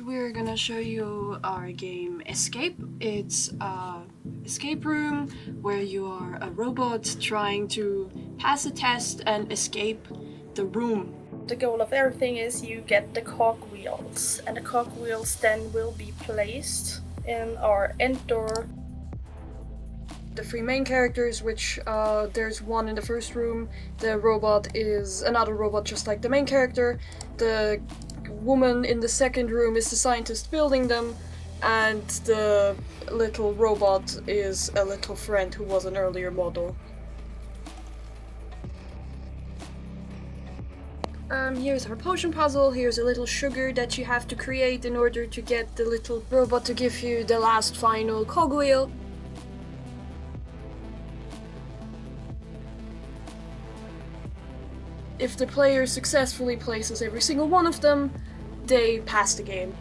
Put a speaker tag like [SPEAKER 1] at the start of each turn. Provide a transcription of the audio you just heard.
[SPEAKER 1] we're gonna show you our game Escape. It's a escape room where you are a robot trying to pass a test and escape the room.
[SPEAKER 2] The goal of everything is you get the cogwheels, and the cogwheels then will be placed in our end door.
[SPEAKER 1] The three main characters, which there's one in the first room. The robot is another robot just like the main character. The woman in the second room is the scientist building them, and the little robot is a little friend who was an earlier model. Here's our potion puzzle. Here's a little sugar that you have to create in order to get the little robot to give you the last final cogwheel. If the player successfully places every single one of them, they pass the game.